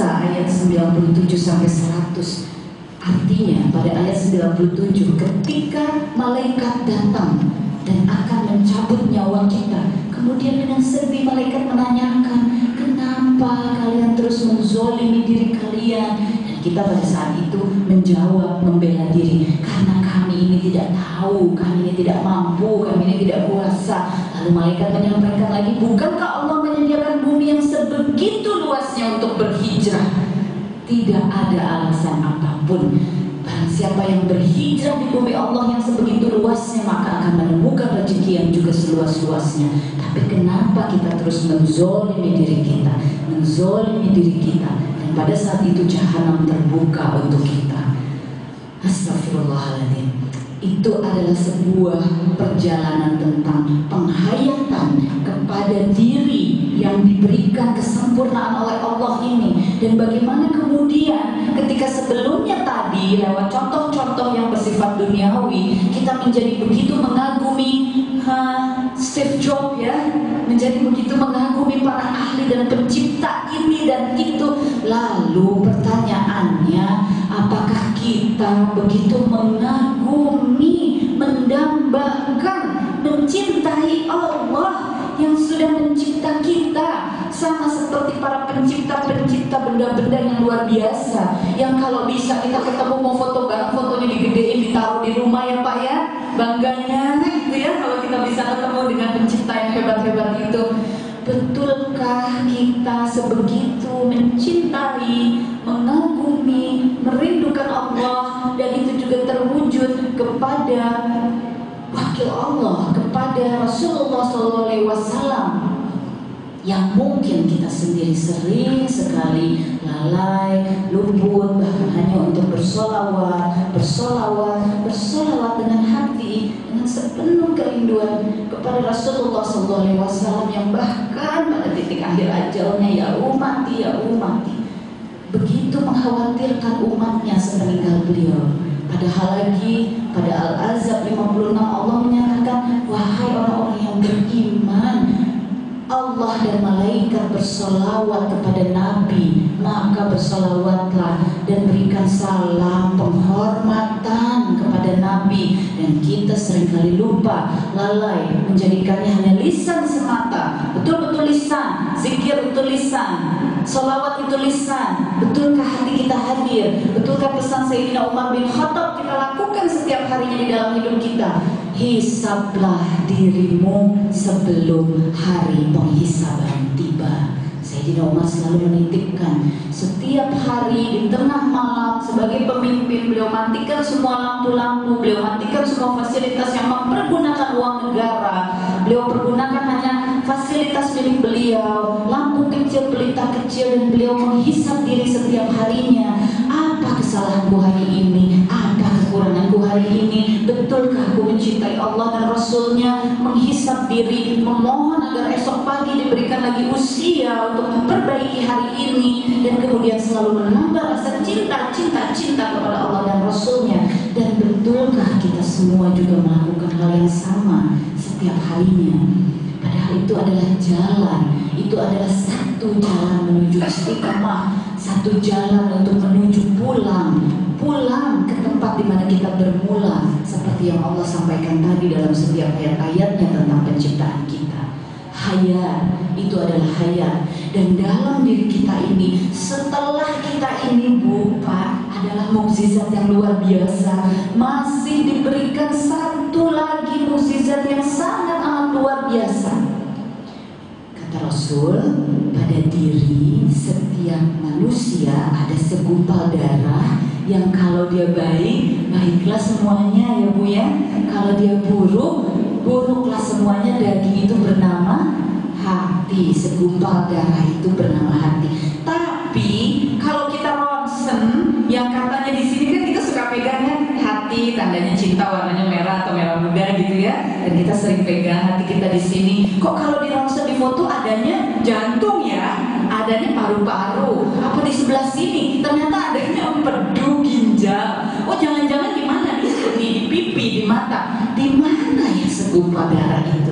ayat 97 sampai 100. Artinya pada ayat 97, ketika malaikat datang dan akan mencabut nyawa kita, kemudian dengan sedih malaikat menanyakan, kenapa kalian terus menzolimi diri kalian? Dan kita pada saat itu menjawab, membela diri, karena kami ini tidak tahu, kami ini tidak mampu, kami ini tidak kuasa. Lalu malaikat menyampaikan lagi, bukankah Allah menyediakan bumi yang sebegitu luasnya untuk berhijrah? Tidak ada alasan apapun. Barang siapa yang berhijrah di bumi Allah yang sebegitu luasnya, maka akan menemukan rezeki yang juga seluas-luasnya. Tapi kenapa kita terus menzolimi diri kita, menzolimi diri kita? Dan pada saat itu jahanam terbuka untuk kita. Astagfirullahaladzim. Itu adalah sebuah perjalanan tentang penghayatan kepada diri yang diberikan kesempurnaan oleh Allah ini. Dan bagaimana kemudian ketika sebelumnya tadi lewat contoh-contoh yang bersifat duniawi, kita menjadi begitu mengagumi Steve Jobs ya, menjadi begitu mengagumi para ahli dan pencipta ini dan itu. Lalu pertanyaannya, apakah kita begitu mengagumi, mendambakan, mencintai Allah yang sudah mencipta kita, sama seperti para pencipta-pencipta benda-benda yang luar biasa, yang kalau bisa kita ketemu mau foto bareng, fotonya digedein, ditaruh di rumah ya Pak ya, bangganya gitu ya kalau kita bisa ketemu dengan pencipta yang hebat-hebat itu. Betulkah kita sebegitu mencintai, mengagumi, merindukan Allah, dan itu juga terwujud kepada wakil Allah, kepada Rasulullah SAW, yang mungkin kita sendiri sering sekali lalai, luput, bahkan hanya untuk bersolawat dengan hati, dengan sepenuh kerinduan kepada Rasulullah SAW, yang bahkan pada titik akhir ajalnya, ya umati, begitu mengkhawatirkan umatnya sepeninggal beliau. Padahal lagi pada Al-Ahzab 56 Allah menyatakan, wahai orang-orang yang beriman, Allah dan malaikat bersolawat kepada Nabi, maka bersolawatlah dan berikan salam penghormatan kepada Nabi. Dan kita seringkali lupa, lalai, menjadikannya hanya lisan semata. Betul-betul lisan, zikir itu lisan, solawat itu lisan. Betulkah hati kita hadir? Betulkah pesan Sayyidina Umar bin Khattab kita lakukan setiap harinya di dalam hidup kita? Hisablah dirimu sebelum hari penghisaban tiba. Sayyidina Umar selalu menitipkan, setiap hari di tengah malam sebagai pemimpin beliau matikan semua lampu-lampu, beliau matikan semua fasilitas yang mempergunakan uang negara. Beliau pergunakan hanya fasilitas milik beliau, lampu kecil, pelita kecil, dan beliau menghisap diri setiap harinya. Apa kesalahanku hari ini? Apa kekuranganku hari ini? Betulkah aku mencintai Allah dan Rasulnya? Menghisap diri, memohon agar esok pagi diberikan lagi usia untuk memperbaiki hari ini, dan kemudian selalu menambah rasa cinta kepada Allah dan Rasulnya. Dan betulkah kita semua juga melakukan hal yang sama setiap harinya? Padahal itu adalah jalan, itu adalah satu jalan menuju istiqamah, satu jalan untuk menuju pulang ke tempat di mana kita bermula, seperti yang Allah sampaikan tadi dalam setiap ayat-ayatnya tentang penciptaan kita. Hayat, itu adalah hayat. Dan dalam diri kita ini, setelah kita ini buka, adalah mukjizat yang luar biasa. Masih diberikan satu lagi mukjizat yang sangat amat luar biasa. Kata Rasul, pada diri setiap manusia ada segumpal darah yang kalau dia baik, baiklah semuanya ya Bu ya. Kalau dia buruk, buruklah semuanya. Daging itu bernama hati, segumpal darah itu bernama hati. Tapi kalau kita ronsen, yang katanya di sini kan kita suka pegangnya hati, tandanya cinta warnanya merah atau merah muda gitu ya. Dan kita sering pegang hati kita di sini. Kok kalau di ronsen di foto adanya jantung ya, adanya paru-paru, apa di sebelah sini ternyata adanya empedu, ginjal. Oh jangan-jangan di mana? Di pipi, di mata. Di mana ya segumpal darah itu?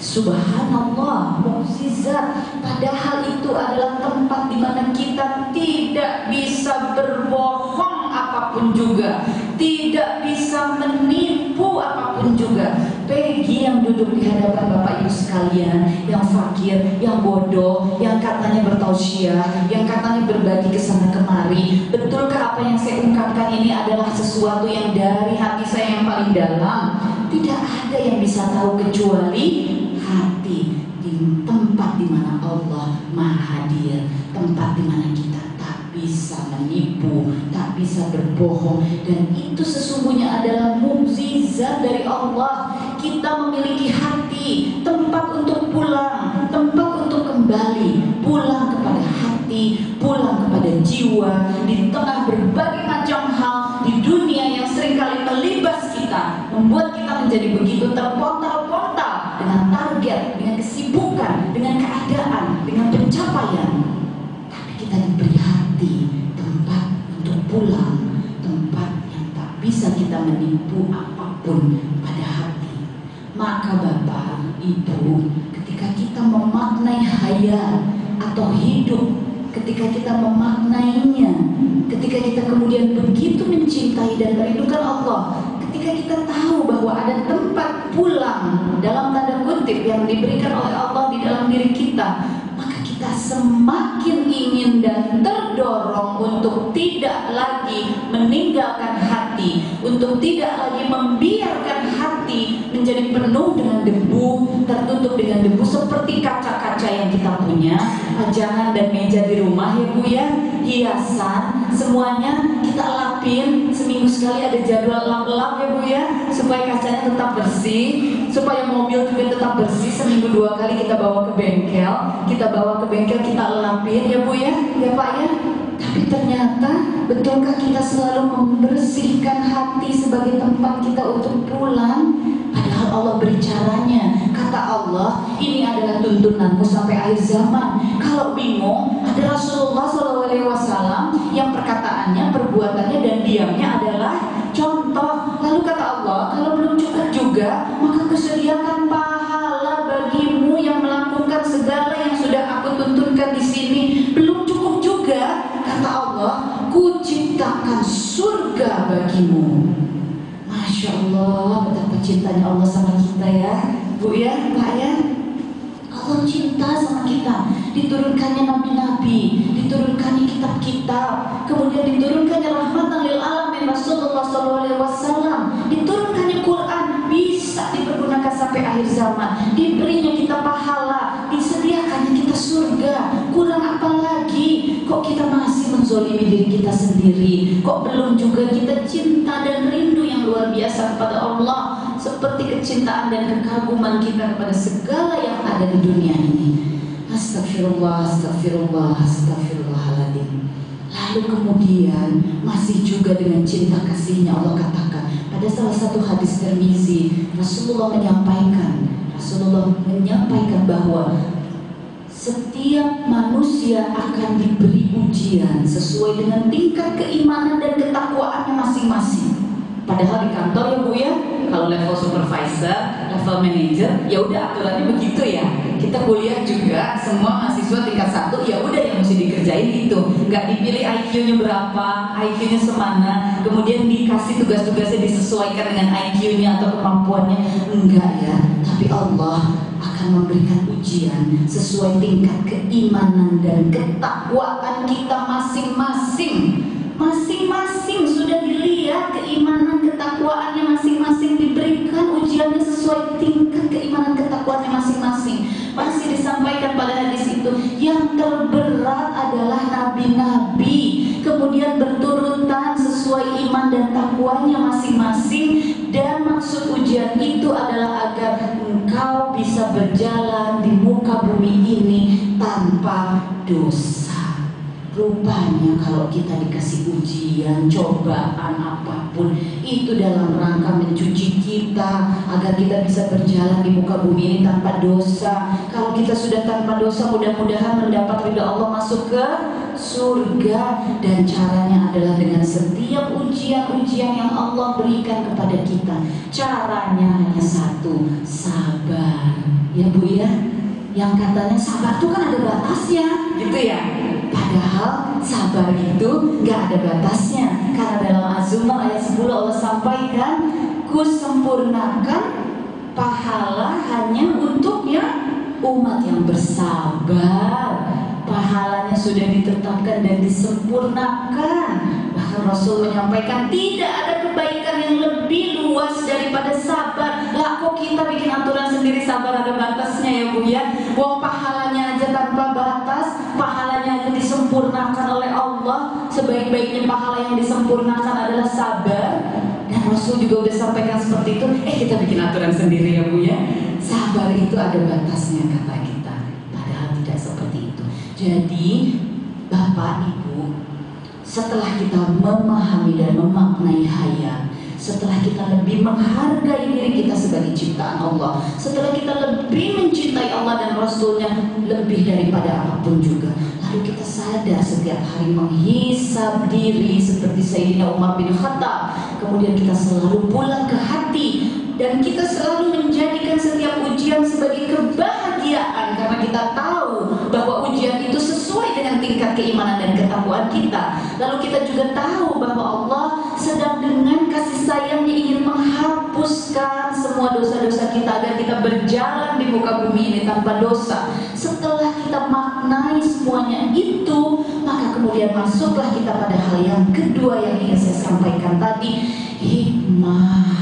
Subhanallah, mukjizat. Padahal itu adalah tempat di mana kita tidak bisa berbohong apapun juga, tidak bisa menipu apapun juga. Peggy yang duduk di hadapan Bapak Ibu sekalian, yang fakir, yang bodoh, yang katanya bertausiah, yang katanya berbagi ke sana kemari. Betulkah apa yang saya ungkapkan ini adalah sesuatu yang dari hati saya yang paling dalam? Tidak ada yang bisa tahu kecuali hati, di tempat di mana Allah Maha Hadir, tempat di mana kita tak bisa menipu, tak bisa berbohong, dan itu sesungguhnya adalah mukjizat dari Allah. Kita memiliki hati, tempat untuk pulang, tempat untuk kembali, pulang kepada hati, pulang kepada jiwa di tengah berbagai macam hal di dunia yang seringkali melibas kita, membuat kita menjadi begitu terpontal-pontal dengan target, dengan kesibukan, dengan keadaan, dengan pencapaian. Tapi kita diberi hati, tempat untuk pulang, tempat yang tak bisa kita menipu apapun pada hati. Maka Bapak, Ibu, ketika kita memaknai hayat atau hidup, ketika kita memaknainya, ketika kita kemudian begitu mencintai dan merindukan Allah, ketika kita tahu bahwa ada tempat pulang dalam tanda kutip yang diberikan oleh Allah di dalam diri kita, maka kita semakin ingin dan terdorong untuk tidak lagi meninggalkan hati, untuk tidak lagi membiarkan hati menjadi penuh dengan debu, tertutup dengan debu seperti kaca-kaca yang kita punya, pajangan dan meja di rumah ya Bu ya, hiasan, semuanya kita lapin, seminggu sekali ada jadwal lap-lap ya Bu ya, supaya kacanya tetap bersih, supaya mobil juga tetap bersih. Seminggu 2 kali kita bawa ke bengkel, kita lapin ya Bu ya Pak ya. Tapi ternyata betulkah kita selalu membersihkan hati sebagai tempat kita untuk pulang? Padahal Allah beri caranya. Kata Allah, ini adalah tuntunanmu sampai akhir zaman. Kalau bingung, ada Rasulullah SAW yang perkataannya, perbuatannya dan diamnya adalah contoh. Lalu kata Allah, kalau belum cukup juga, maka kusediakan pahala bagimu yang melakukan segala yang sudah aku tuntunkan di sini. Belum cukup juga, kata Allah, kuciptakan surga bagimu. Masya Allah, betapa cintanya Allah sama kita ya Bu ya, Pak ya. Allah cinta sama kita. Diturunkannya nabi-nabi, diturunkannya kitab-kitab, kemudian diturunkannya rahmatan lil alamin Rasulullah SAW, diturunkannya Quran, bisa dipergunakan sampai akhir zaman, diberinya kita pahala, disediakannya kita surga. Kurang apa lagi? Kok kita masih menzolimi diri kita sendiri? Kok belum juga kita cinta dan rindu yang luar biasa kepada Allah, seperti kecintaan dan kekaguman kita kepada segala yang ada di dunia ini? Astagfirullah, astagfirullah, astagfirullahaladzim. Lalu kemudian masih juga dengan cinta kasihnya Allah katakan pada salah satu hadis Tirmizi, Rasulullah menyampaikan bahwa setiap manusia akan diberi ujian sesuai dengan tingkat keimanan dan ketakwaannya masing-masing. Padahal di kantor ya Bu ya, kalau level supervisor, level manager, ya udah aturannya begitu ya. Kita kuliah juga, semua mahasiswa tingkat 1, ya udah yang mesti dikerjain itu. Nggak dipilih IQ-nya berapa, IQ-nya semana, kemudian dikasih tugas-tugasnya disesuaikan dengan IQ-nya atau kemampuannya. Enggak ya, tapi Allah akan memberikan ujian sesuai tingkat keimanan dan ketakwaan kita masing-masing. Masing-masing sudah dilihat keimanan ketakwaannya masing-masing, diberikan ujiannya sesuai tingkat keimanan ketakwaannya masing-masing. Masih disampaikan pada hadis itu, yang terberat adalah nabi-nabi, kemudian berturutan sesuai iman dan takwanya masing-masing, dan maksud ujian itu adalah agar engkau bisa berjalan di muka bumi ini tanpa dosa. Rupanya kalau kita dikasih ujian, cobaan apapun, itu dalam rangka mencuci kita agar kita bisa berjalan di muka bumi ini tanpa dosa. Kalau kita sudah tanpa dosa, mudah-mudahan mendapat ridha Allah, masuk ke surga. Dan caranya adalah dengan setiap ujian-ujian yang Allah berikan kepada kita. Caranya hanya satu, sabar. Ya Bu ya, yang katanya sabar itu kan ada batasnya, gitu ya. Padahal sabar itu nggak ada batasnya. Karena dalam Az-Zumar ayat 10 Allah sampaikan, ku sempurnakan pahala hanya untuk umat yang bersabar. Pahalanya sudah ditetapkan dan disempurnakan. Bahkan Rasul menyampaikan tidak ada kebaikan yang lebih luas daripada sabar. Lah kok kita bikin aturan sendiri sabar ada batasnya ya Bu ya? Wong pahalanya aja tanpa batas, pahalanya aja disempurnakan oleh Allah. Sebaik-baiknya pahala yang disempurnakan adalah sabar. Dan Rasul juga udah sampaikan seperti itu. Kita bikin aturan sendiri ya Bu ya? Sabar itu ada batasnya kata kita. Padahal tidak seperti itu. Jadi Bapak Ibu, setelah kita memahami dan memaknai haya, setelah kita lebih menghargai diri kita sebagai ciptaan Allah, setelah kita lebih mencintai Allah dan Rasulnya lebih daripada apapun juga, lalu kita sadar setiap hari menghisab diri seperti Sayyidina Umar bin Khattab. Kemudian kita selalu pulang ke hati, dan kita selalu menjadikan setiap ujian sebagai kebahagiaan, karena kita tahu bahwa ujian itu sesuai dengan tingkat keimanan dan ketakwaan kita. Lalu kita juga tahu bahwa Allah sedang dengan kasih sayangnya ingin menghapuskan semua dosa-dosa kita agar kita berjalan di muka bumi ini tanpa dosa. Setelah kita maknai semuanya itu, maka kemudian masuklah kita pada hal yang kedua yang ingin saya sampaikan tadi, hikmah.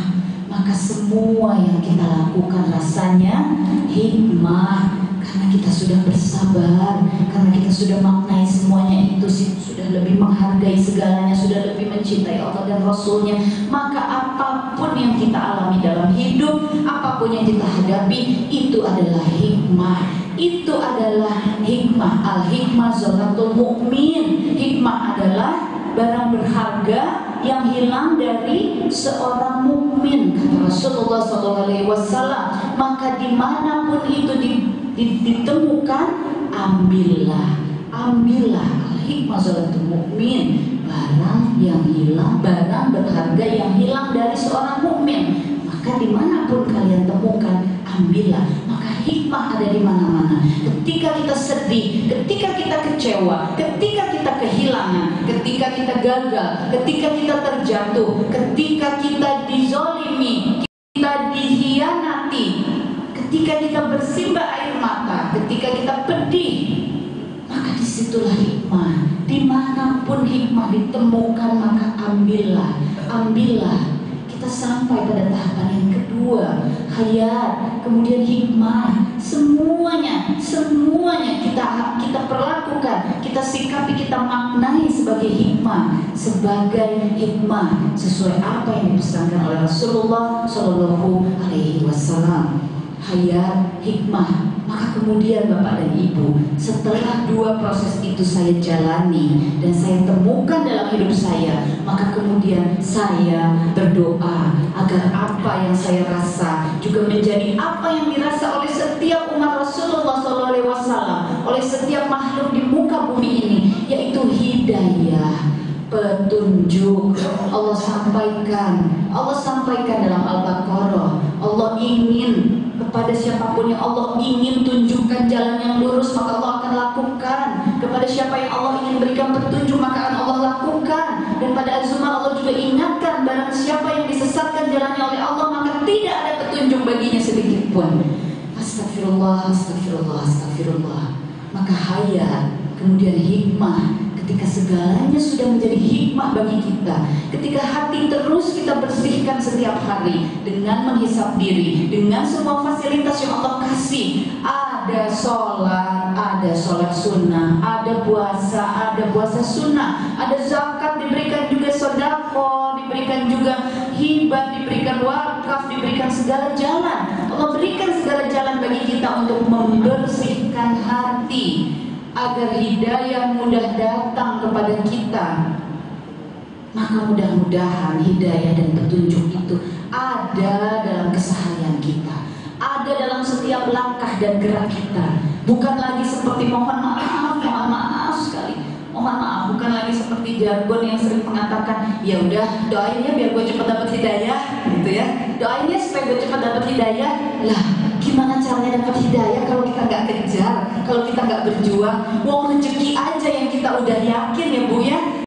Maka semua yang kita lakukan rasanya hikmah, karena kita sudah bersabar, karena kita sudah maknai semuanya itu, sudah lebih menghargai segalanya, sudah lebih mencintai Allah dan Rasulnya. Maka apapun yang kita alami dalam hidup, apapun yang kita hadapi, itu adalah hikmah. Itu adalah hikmah. Al-hikmah zalatul mu'min. Hikmah adalah barang berharga yang hilang dari seorang mukmin, kata Rasulullah SAW. Maka dimanapun itu ditemukan, ambillah al-hikmah zalatul mukmin, barang yang hilang, barang berharga yang hilang dari seorang mukmin. Maka dimanapun kalian temukan, ambillah. Maka hikmah ada di mana-mana. Ketika kita sedih, ketika kita kecewa, ketika kita kehilangan, ketika kita gagal, ketika kita terjatuh, ketika kita dizolimi, kita dihianati, ketika kita bersimbah air mata, ketika kita pedih, maka disitulah hikmah. Dimanapun hikmah ditemukan, maka ambillah. Kita sampai pada tahapan yang kedua, hayat, kemudian hikmah. Semuanya kita perlakukan, kita sikapi, kita maknai sebagai hikmah, sesuai apa yang dipesankan oleh Rasulullah SAW. Hayat, hikmah. Maka kemudian Bapak dan Ibu, setelah dua proses itu saya jalani dan saya temukan dalam hidup saya, maka kemudian saya berdoa agar apa yang saya rasa juga menjadi apa yang dirasa oleh setiap umat Rasulullah SAW, oleh setiap makhluk di muka bumi ini, yaitu hidayah, petunjuk. Allah sampaikan dalam Al-Baqarah, Allah ingin kepada siapapun yang Allah ingin tunjukkan jalan yang lurus, maka Allah akan lakukan. Kepada siapa yang Allah ingin berikan petunjuk, maka akan Allah lakukan. Dan pada Az-Zumar Allah juga ingatkan, barang siapa yang disesatkan jalannya oleh Allah, maka tidak ada petunjuk baginya sedikit pun. Astagfirullah. Maka hayat, kemudian hikmah. Ketika segalanya sudah menjadi hikmah bagi kita, ketika hati terus kita bersihkan setiap hari dengan menghisap diri, dengan semua fasilitas yang Allah kasih, ada sholat sunnah, ada puasa sunnah, ada zakat, diberikan juga sedekah, diberikan juga hibah, diberikan wakaf, diberikan segala jalan. Allah berikan segala jalan bagi kita untuk membersihkan hati, agar hidayah mudah datang kepada kita. Maka mudah-mudahan hidayah dan petunjuk itu ada dalam keseharian kita, ada dalam setiap langkah dan gerak kita. Bukan lagi seperti mohon maaf sekali, mohon lagi seperti jargon yang sering mengatakan, ya udah doain ya biar gue cepat dapat hidayah, gitu ya. Doain ya supaya gue cepat dapat hidayah. Lah, gimana caranya dapat hidayah kalau kita nggak kejar, kalau kita nggak berjuang? Wong rezeki aja yang kita udah yakin ya Bu ya,